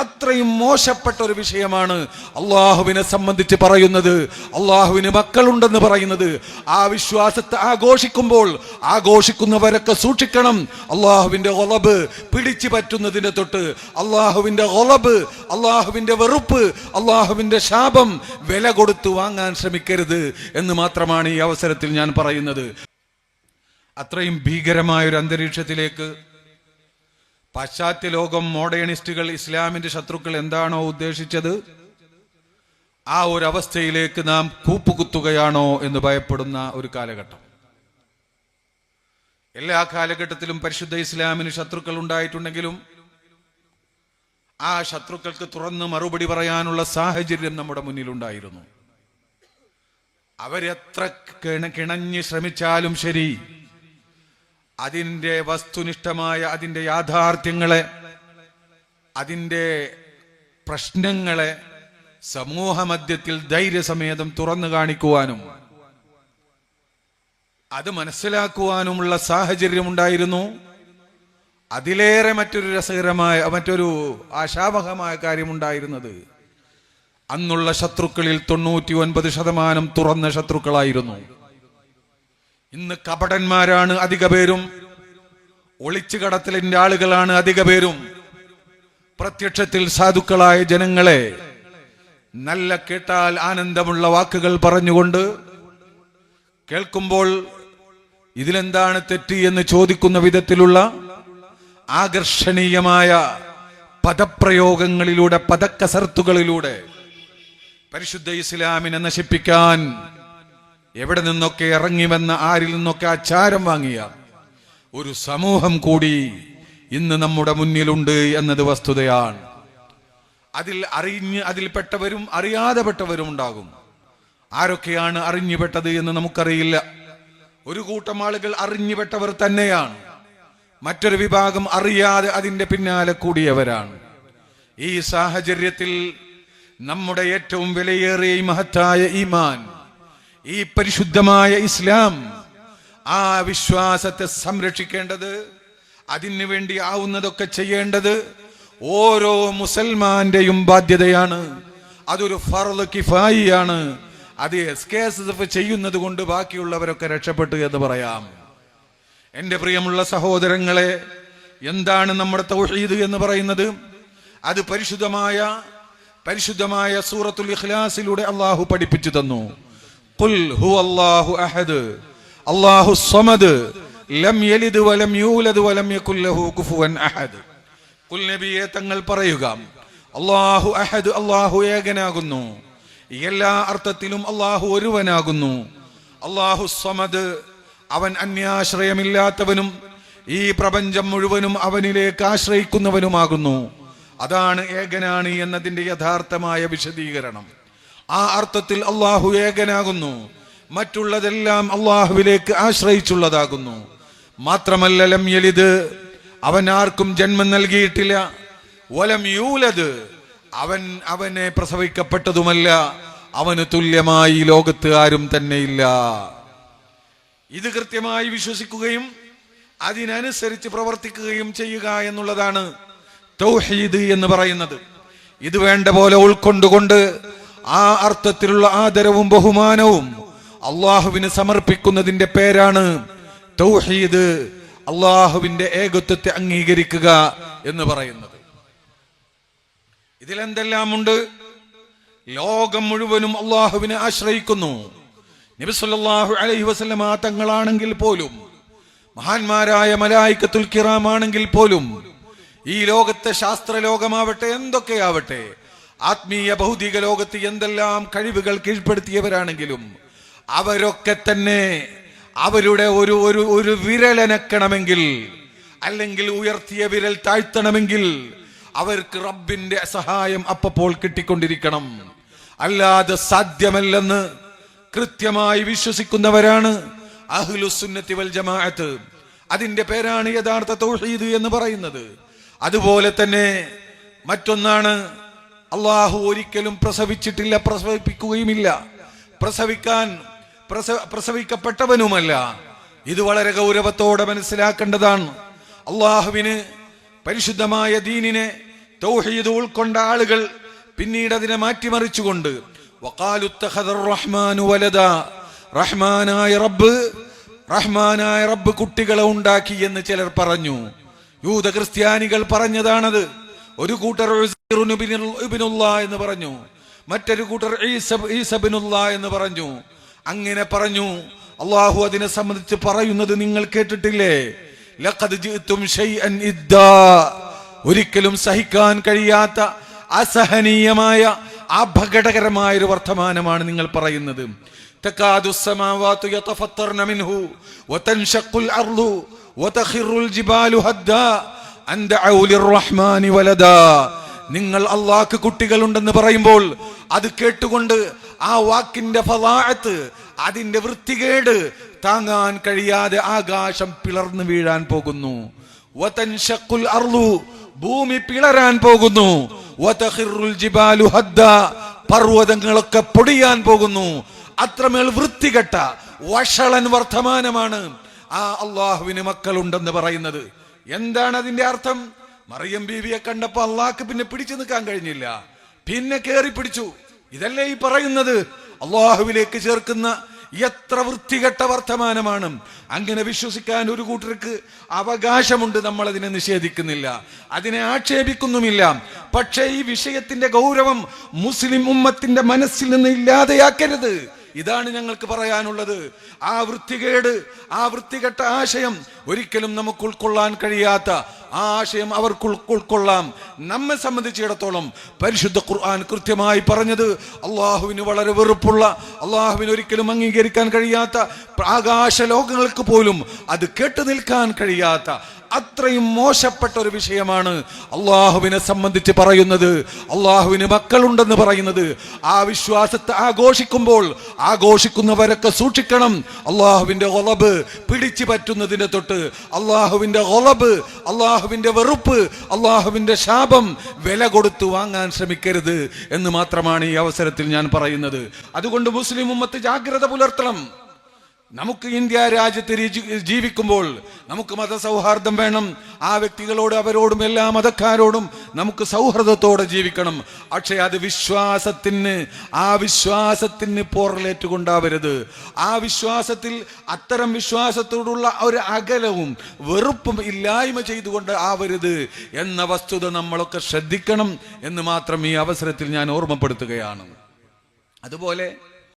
അത്രയും മോശപ്പെട്ട ഒരു വിഷയമാണ് അള്ളാഹുവിനെ സംബന്ധിച്ച് പറയുന്നത്. അള്ളാഹുവിന് മക്കളുണ്ടെന്ന് പറയുന്നത്. ആ വിശ്വാസത്തെ ആഘോഷിക്കുമ്പോൾ ആഘോഷിക്കുന്നവരൊക്കെ സൂക്ഷിക്കണം. അള്ളാഹുവിന്റെ ഗളബ് പിടിച്ചു പറ്റുന്നതിന്റെ തൊട്ട് അള്ളാഹുവിന്റെ ഗളബ്, അള്ളാഹുവിന്റെ വെറുപ്പ്, അള്ളാഹുവിന്റെ ശാപം വില കൊടുത്ത് വാങ്ങാൻ ശ്രമിക്കരുത് എന്ന് മാത്രമാണ് ഈ അവസരത്തിൽ ഞാൻ പറയുന്നത്. അത്രയും ഭീകരമായൊരു അന്തരീക്ഷത്തിലേക്ക് പാശ്ചാത്യ ലോകം, മോഡേണിസ്റ്റുകൾ, ഇസ്ലാമിന്റെ ശത്രുക്കൾ എന്താണോ ഉദ്ദേശിച്ചത് ആ ഒരു അവസ്ഥയിലേക്ക് നാം കൂപ്പുകുത്തുകയാണോ എന്ന് ഭയപ്പെടുന്ന ഒരു കാലഘട്ടം. എല്ലാ കാലഘട്ടത്തിലും പരിശുദ്ധ ഇസ്ലാമിന് ശത്രുക്കൾ ഉണ്ടായിട്ടുണ്ടെങ്കിലും ആ ശത്രുക്കൾക്ക് തുറന്ന് മറുപടി പറയാനുള്ള സാഹചര്യം നമ്മുടെ മുന്നിലുണ്ടായിരുന്നു. അവരെത്ര കിണഞ്ഞ് ശ്രമിച്ചാലും ശരി, അതിൻ്റെ വസ്തുനിഷ്ഠമായ അതിൻ്റെ യാഥാർത്ഥ്യങ്ങളെ, അതിൻ്റെ പ്രശ്നങ്ങളെ സമൂഹമധ്യത്തിൽ ധൈര്യസമേതം തുറന്നു കാണിക്കുവാനും അത് മനസ്സിലാക്കുവാനുമുള്ള സാഹചര്യം ഉണ്ടായിരുന്നു. അതിലേറെ മറ്റൊരു ആശാവഹമായ കാര്യമുണ്ടായിരുന്നത് അന്നുള്ള ശത്രുക്കളിൽ 99% തുറന്ന ശത്രുക്കളായിരുന്നു. ഇന്ന് കപടന്മാരാണ് അധിക പേരും, ഒളിച്ചു കടത്തലിന്റെ ആളുകളാണ് അധിക പേരും. പ്രത്യക്ഷത്തിൽ സാധുക്കളായ ജനങ്ങളെ നല്ല കേട്ടാൽ ആനന്ദമുള്ള വാക്കുകൾ പറഞ്ഞുകൊണ്ട്, കേൾക്കുമ്പോൾ ഇതിലെന്താണ് തെറ്റ് എന്ന് ചോദിക്കുന്ന വിധത്തിലുള്ള ആകർഷണീയമായ പദപ്രയോഗങ്ങളിലൂടെ, പദക്കസർത്തുകളിലൂടെ പരിശുദ്ധ ഇസ്ലാമിനെ നശിപ്പിക്കാൻ എവിടെ നിന്നൊക്കെ ഇറങ്ങി വന്ന, ആരിൽ നിന്നൊക്കെ ആചാരം വാങ്ങിയ ഒരു സമൂഹം കൂടി ഇന്ന് നമ്മുടെ മുന്നിലുണ്ട് എന്നത് വസ്തുതയാണ്. അതിൽപ്പെട്ടവരും അറിയാതെ പെട്ടവരും ഉണ്ടാകും. ആരൊക്കെയാണ് അറിഞ്ഞുപെട്ടത് എന്ന് നമുക്കറിയില്ല. ഒരു കൂട്ടം ആളുകൾ അറിഞ്ഞുപെട്ടവർ തന്നെയാണ്, മറ്റൊരു വിഭാഗം അറിയാതെ അതിന്റെ പിന്നാലെ കൂടിയവരാണ്. ഈ സാഹചര്യത്തിൽ നമ്മുടെ ഏറ്റവും വിലയേറിയ മഹത്തായ ഈമാൻ, ഈ പരിശുദ്ധമായ ഇസ്ലാം, ആ വിശ്വാസത്തെ സംരക്ഷിക്കേണ്ടത്, അതിനു വേണ്ടി ആവുന്നതൊക്കെ ചെയ്യേണ്ടത് ഓരോ മുസൽമാന്റെയും ബാധ്യതയാണ്. അതൊരു ഫർള് കിഫായിയാണ്. അത് SKSF ചെയ്യുന്നത് കൊണ്ട് ബാക്കിയുള്ളവരൊക്കെ രക്ഷപ്പെട്ടു എന്ന് പറയാം. എൻ്റെ പ്രിയമുള്ള സഹോദരങ്ങളെ, എന്താണ് നമ്മുടെ തൗഹീദ് എന്ന് പറയുന്നത്? അത് പരിശുദ്ധമായ സൂറത്തുൽ ഇഖ്ലാസിലൂടെ അള്ളാഹു പഠിപ്പിച്ചു തന്നു. ഖുൽ ഹുവല്ലാഹു അഹദ് അല്ലാഹുസ് സമദ് ലം യലിദ് വലം യൂലദ് വലം യകുൽ ലഹു കുഫുവൻ അഹദ്. ഖുൽ നബിയെ തങ്ങൾ പറയുക, അല്ലാഹു അഹദ്, അല്ലാഹു ഏകനാകുന്നു. എല്ലാ അർത്ഥത്തിലും അല്ലാഹു ഒരുവനാകുന്നു. അല്ലാഹുസ് സമദ്, അവൻ അന്യാശ്രയമില്ലാത്തവനും ഈ പ്രപഞ്ചം മുഴുവനും അവനിലേക്ക് ആശ്രയിക്കുന്നവനുമാകുന്നു. അതാണ് ഏകനാണ് എന്നതിന്റെ യഥാർത്ഥമായ വിശദീകരണം. ആ അർത്ഥത്തിൽ അള്ളാഹു ഏകനാകുന്നു. മറ്റുള്ളതെല്ലാം അള്ളാഹുവിലേക്ക് ആശ്രയിച്ചുള്ളതാകുന്നു. മാത്രമല്ല, ലം യലിദ്, അവൻ ആർക്കും ജന്മം നൽകിയിട്ടില്ല. വലം യൂലദ്, അവനെ പ്രസവിക്കപ്പെട്ടതുമല്ല. അവന് തുല്യമായി ലോകത്ത് ആരും തന്നെയില്ല. ഇത് കൃത്യമായി വിശ്വസിക്കുകയും അതിനനുസരിച്ച് പ്രവർത്തിക്കുകയും ചെയ്യുക എന്നുള്ളതാണ് തൗഹീദ് എന്ന് പറയുന്നത്. ഇത് വേണ്ട പോലെ ഉൾക്കൊണ്ടുകൊണ്ട് ആ അർത്ഥത്തിലുള്ള ആദരവും ബഹുമാനവും അള്ളാഹുവിന് സമർപ്പിക്കുന്നതിന്റെ പേരാണ് തൗഹീദ്, അള്ളാഹുവിന്റെ ഏകത്വത്തെ അംഗീകരിക്കുക എന്ന് പറയുന്നത്. ഇതിലെന്തെല്ലാമുണ്ട്? ലോകം മുഴുവനും അള്ളാഹുവിനെ ആശ്രയിക്കുന്നു. നബി സല്ലല്ലാഹു അലൈഹി വസല്ലമ തങ്ങളാണെങ്കിൽ പോലും, മഹാന്മാരായ മലായികത്തുൽ കിറാമാണെങ്കിൽ പോലും, ഈ ലോകത്തെ ശാസ്ത്ര ലോകമാവട്ടെ, എന്തൊക്കെയാവട്ടെ, ആത്മീയ ഭൗതിക ലോകത്ത് എന്തെല്ലാം കഴിവുകൾ കീഴ്പ്പെടുത്തിയവരാണെങ്കിലും അവരൊക്കെ തന്നെ അവരുടെ ഒരു വിരലനക്കണമെങ്കിൽ, അല്ലെങ്കിൽ ഉയർത്തിയ വിരൽ താഴ്ത്തണമെങ്കിൽ അവർക്ക് റബ്ബിന്റെ സഹായം അപ്പോൾ കിട്ടിക്കൊണ്ടിരിക്കണം. അല്ലാതെ സാധ്യമല്ലെന്ന് കൃത്യമായി വിശ്വസിക്കുന്നവരാണ് അഹ്ലുസുന്നത്തി വൽ ജമാഅത്ത്. അതിന്റെ പേരാണ് യഥാർത്ഥ തൗഹീദ് എന്ന് പറയുന്നത്. അതുപോലെ തന്നെ മറ്റൊന്നാണ്, അള്ളാഹു ഒരിക്കലും പ്രസവിച്ചിട്ടില്ല, പ്രസവിപ്പിക്കുകയുമില്ല, പ്രസവിക്കപ്പെട്ടവനുമല്ല. ഇത് വളരെ ഗൗരവത്തോടെ മനസ്സിലാക്കേണ്ടതാണ്. അള്ളാഹുവിന് പരിശുദ്ധമായ ദീനിനെ തൗഹീദ് ഉൾക്കൊണ്ട ആളുകൾ പിന്നീട് അതിനെ മാറ്റിമറിച്ചുകൊണ്ട് വഖാലു ഇത്തഖദർ റഹ്മാനു വലദാ, റഹ്മാനായ റബ്ബ് കുട്ടികളെ ഉണ്ടാക്കി എന്ന് ചിലർ പറഞ്ഞു. യൂത ക്രിസ്ത്യാനികൾ പറഞ്ഞതാണത്. ഒരു കൂട്ടർ ഇബ്നുല്ലാ എന്ന് പറഞ്ഞു, മറ്റൊരു കൂട്ടർ ഈസ ഇബ്നുല്ലാ എന്ന് പറഞ്ഞു. അങ്ങനെ പറഞ്ഞു. അള്ളാഹു അതിനെ സംബന്ധിച്ച് പറയുന്നത് നിങ്ങൾ കേട്ടിട്ടില്ലേ? ലഖദ് ജിഅ്തും ശൈഅൻ ഇദ്ദാ, ഒരിക്കലും സഹിക്കാൻ കഴിയാത്ത അസഹനീയമായ അപകടകരമായ ഒരു വർത്തമാനമാണ് നിങ്ങൾ പറയുന്നത്. തകാദു സ്സമാവാതു യതഫത്തർന മിൻഹു വതൻഷഖുൽ അർളു വതഖിറുൽ ജിബാലു ഹദ്ദാ അൻ ദഅഉ ലിർറഹ്മാനി വലദാ. നിങ്ങൾ അല്ലാഹ്ക്ക് കുട്ടികളുണ്ടെന്ന് പറയുമ്പോൾ അത് കേട്ടുകൊണ്ട് ആ വാക്കിന്റെ ഫളാഅത്ത്, അതിന്റെ വൃത്തികേട് താങ്ങാൻ കഴിയാതെ ആകാശം പിളർന്നു വീഴാൻ പോകുന്നു. വതൻഷഖുൽ അർളു, ഭൂമി പിളരാൻ പോകുന്നു. വതഖിറുൽ ജിബാലു ഹദ്ദാ, പർവ്വതങ്ങളൊക്കെ പൊടിയാൻ പോകുന്നു. അത്രമേൽ വൃത്തികെട്ട വഷളൻ വർത്തമാനമാണ് ആ അള്ളാഹുവിന് മക്കളുണ്ടെന്ന് പറയുന്നത്. എന്താണ് അതിന്റെ അർത്ഥം? മറിയം ബീവിയെ കണ്ടപ്പോ അള്ളാഹ്ക്ക് പിന്നെ പിടിച്ചു നിൽക്കാൻ കഴിഞ്ഞില്ല, പിന്നെ കേറി പിടിച്ചു. ഇതല്ലേ ഈ പറയുന്നത്? അള്ളാഹുവിലേക്ക് ചേർക്കുന്ന എത്ര വൃത്തികെട്ട വർത്തമാനമാണ്. അങ്ങനെ വിശ്വസിക്കാൻ ഒരു കൂട്ടർക്ക് അവകാശമുണ്ട്, നമ്മൾ അതിനെ നിഷേധിക്കുന്നില്ല, അതിനെ ആക്ഷേപിക്കുന്നുമില്ല. പക്ഷേ ഈ വിഷയത്തിന്റെ ഗൗരവം മുസ്ലിം ഉമ്മത്തിന്റെ മനസ്സിൽ നിന്ന് ഇല്ലാതെയാക്കരുത്. ഇതാണ് ഞങ്ങൾക്ക് പറയാനുള്ളത്. ആ വൃത്തികേട്, ആ വൃത്തികെട്ട ആശയം ഒരിക്കലും നമുക്ക് ഉൾക്കൊള്ളാൻ കഴിയാത്ത ആ ആശയം അവർക്ക് ഉൾക്കൊള്ളാം. നമ്മെ സംബന്ധിച്ചിടത്തോളം പരിശുദ്ധ ഖുർആൻ കൃത്യമായി പറഞ്ഞത് അള്ളാഹുവിന് വളരെ വെറുപ്പുള്ള, അള്ളാഹുവിന് ഒരിക്കലും അംഗീകരിക്കാൻ കഴിയാത്ത, ആകാശ ലോകങ്ങൾക്ക് പോലും അത് കേട്ടു നിൽക്കാൻ കഴിയാത്ത അത്രയും മോശപ്പെട്ട ഒരു വിഷയമാണ് അള്ളാഹുവിനെ സംബന്ധിച്ച് പറയുന്നത്. അള്ളാഹുവിന് മക്കളുണ്ടെന്ന് പറയുന്നത്. ആ വിശ്വാസത്തെ ആഘോഷിക്കുമ്പോൾ ആഘോഷിക്കുന്നവരൊക്കെ സൂക്ഷിക്കണം. അള്ളാഹുവിന്റെ ഗളബ് പിടിച്ചു പറ്റുന്നതിനെ തൊട്ട് അള്ളാഹുവിന്റെ ഗളബ്, അള്ളാഹുവിന്റെ വെറുപ്പ്, അള്ളാഹുവിന്റെ ശാപം വില കൊടുത്തു വാങ്ങാൻ ശ്രമിക്കരുത് എന്ന് മാത്രമാണ് ഈ അവസരത്തിൽ ഞാൻ പറയുന്നത്. അതുകൊണ്ട് മുസ്ലിം ഉമ്മത്ത് ജാഗ്രത പുലർത്തണം. നമുക്ക് ഇന്ത്യ രാജ്യത്ത് ജീവിക്കുമ്പോൾ നമുക്ക് മതസൗഹാർദ്ദം വേണം. ആ വ്യക്തികളോട്, അവരോടും, എല്ലാ മതക്കാരോടും നമുക്ക് സൗഹൃദത്തോടെ ജീവിക്കണം. പക്ഷേ അത് ആ വിശ്വാസത്തിന് പോറലേറ്റുകൊണ്ടാവരുത്. ആ വിശ്വാസത്തിൽ, അത്തരം വിശ്വാസത്തോടുള്ള ഒരു അകലവും വെറുപ്പും ഇല്ലായ്മ ചെയ്തുകൊണ്ട് ആവരുത് എന്ന വസ്തുത നമ്മളൊക്കെ ശ്രദ്ധിക്കണം എന്ന് മാത്രം ഈ അവസരത്തിൽ ഞാൻ ഓർമ്മപ്പെടുത്തുകയാണ്. അതുപോലെ